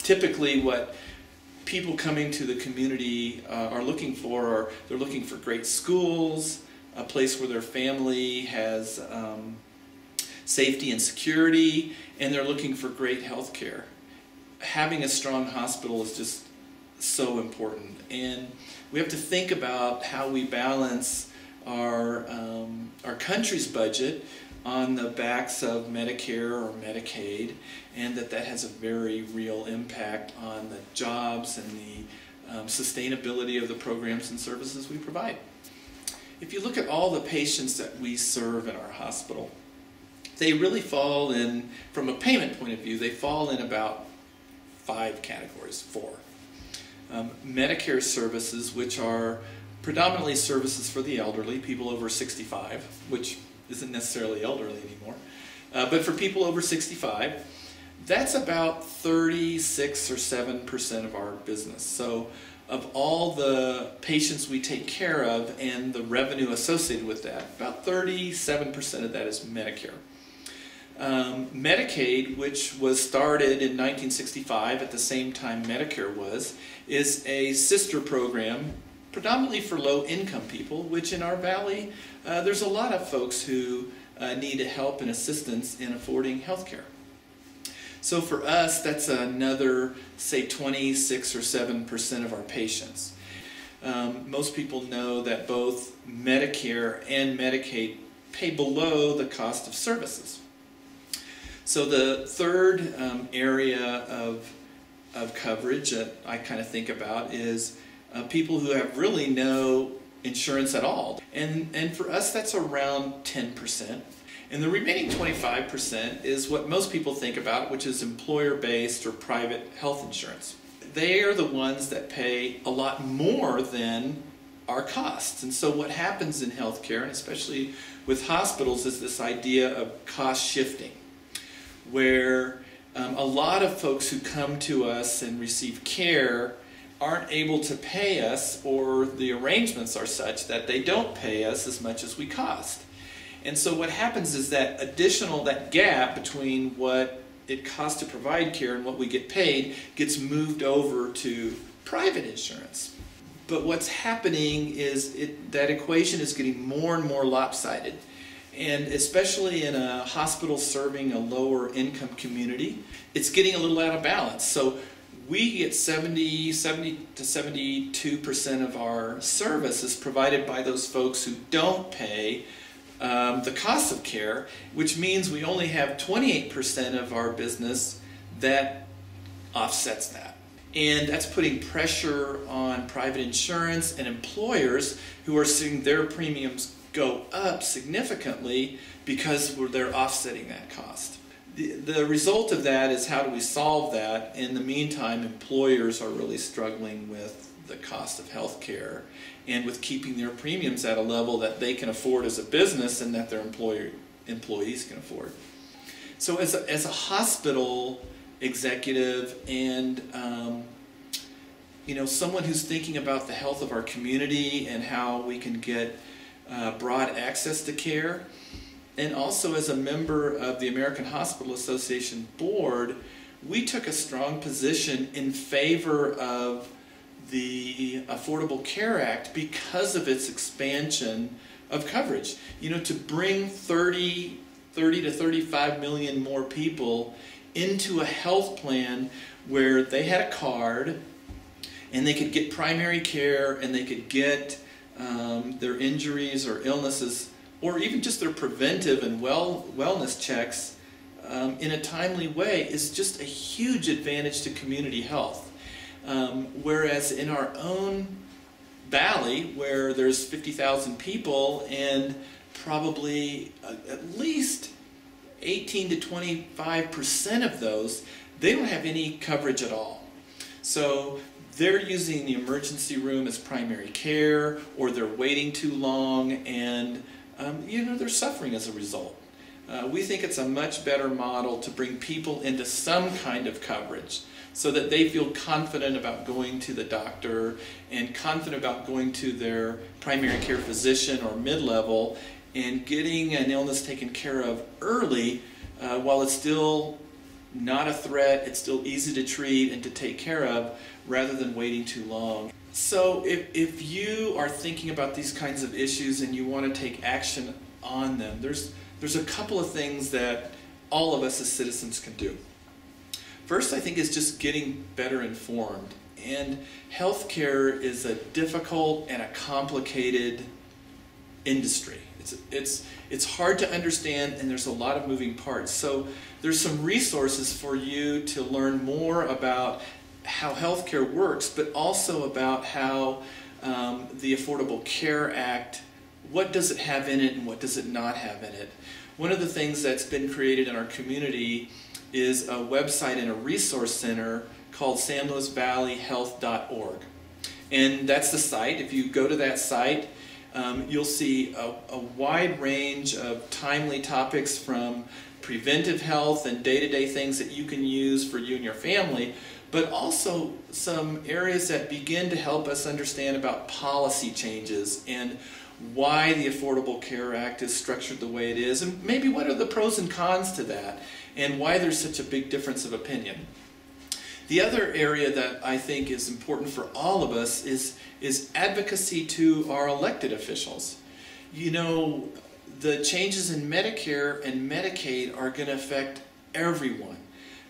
Typically what people coming to the community are looking for are, they're looking for great schools, a place where their family has safety and security, and they're looking for great health care. Having a strong hospital is just so important, and we have to think about how we balance our country's budget on the backs of Medicare or Medicaid, and that has a very real impact on the jobs and the sustainability of the programs and services we provide. If you look at all the patients that we serve in our hospital, they really fall in, from a payment point of view, they fall in about 5 categories, 4. Medicare services, which are predominantly services for the elderly, people over 65, which isn't necessarily elderly anymore, but for people over 65, that's about 36 or 7% of our business. So of all the patients we take care of and the revenue associated with that, about 37% of that is Medicare. Medicaid, which was started in 1965 at the same time Medicare was, is a sister program predominantly for low-income people, which in our valley there's a lot of folks who need help and assistance in affording health care. So for us, that's another, say, 26 or 7% of our patients. Most people know that both Medicare and Medicaid pay below the cost of services. So the third area of coverage that I kind of think about is people who have really no insurance at all. And for us, that's around 10%. And the remaining 25% is what most people think about, which is employer-based or private health insurance. They are the ones that pay a lot more than our costs. And so what happens in healthcare, and especially with hospitals, is this idea of cost shifting, where a lot of folks who come to us and receive care aren't able to pay us, or the arrangements are such that they don't pay us as much as we cost. And so what happens is that gap between what it costs to provide care and what we get paid gets moved over to private insurance. But what's happening is that equation is getting more and more lopsided. And especially in a hospital serving a lower income community, it's getting a little out of balance. So we get 70 to 72% of our services provided by those folks who don't pay the cost of care, which means we only have 28% of our business that offsets that. And that's putting pressure on private insurance and employers who are seeing their premiums go up significantly because they're offsetting that cost. The result of that is, how do we solve that? In the meantime, employers are really struggling with the cost of health care and with keeping their premiums at a level that they can afford as a business and that their employees can afford. So as a hospital executive and someone who's thinking about the health of our community and how we can get broad access to care, and also as a member of the American Hospital Association board, we took a strong position in favor of the Affordable Care Act because of its expansion of coverage. To bring 30 to 35 million more people into a health plan where they had a card and they could get primary care and they could get their injuries or illnesses, or even just their preventive and wellness checks in a timely way, is just a huge advantage to community health. Whereas in our own valley, where there's 50,000 people and probably at least 18 to 25% of those, they don't have any coverage at all. So they're using the emergency room as primary care, or they're waiting too long, and they're suffering as a result. We think it's a much better model to bring people into some kind of coverage so that they feel confident about going to the doctor and confident about going to their primary care physician or mid-level and getting an illness taken care of early while it's still not a threat, it's still easy to treat and to take care of rather than waiting too long. So if you are thinking about these kinds of issues and you want to take action on them, there's a couple of things that all of us as citizens can do. First, I think, is just getting better informed. And healthcare is a difficult and a complicated industry. It's hard to understand, and there's a lot of moving parts. So there's some resources for you to learn more about how healthcare works, but also about how the Affordable Care Act, what does it have in it and what does it not have in it. One of the things that's been created in our community is a website and a resource center called sanluisvalleyhealth.org. And that's the site. If you go to that site, you'll see a wide range of timely topics, from preventive health and day-to-day things that you can use for you and your family, but also some areas that begin to help us understand about policy changes and why the Affordable Care Act is structured the way it is, and maybe what are the pros and cons to that, and why there's such a big difference of opinion. The other area that I think is important for all of us is advocacy to our elected officials. You know, the changes in Medicare and Medicaid are going to affect everyone,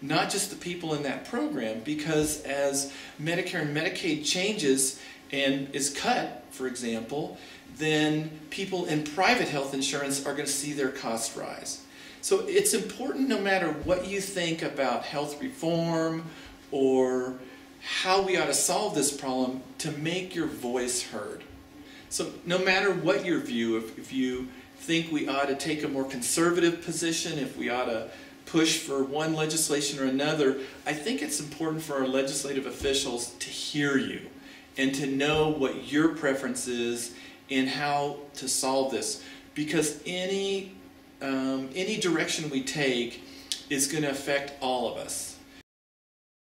not just the people in that program, because as Medicare and Medicaid changes and is cut, for example, then people in private health insurance are going to see their costs rise. So it's important, no matter what you think about health reform or how we ought to solve this problem, to make your voice heard. So no matter what your view, if you think we ought to take a more conservative position, if we ought to push for one legislation or another, I think it's important for our legislative officials to hear you and to know what your preference is and how to solve this. Because any direction we take is going to affect all of us.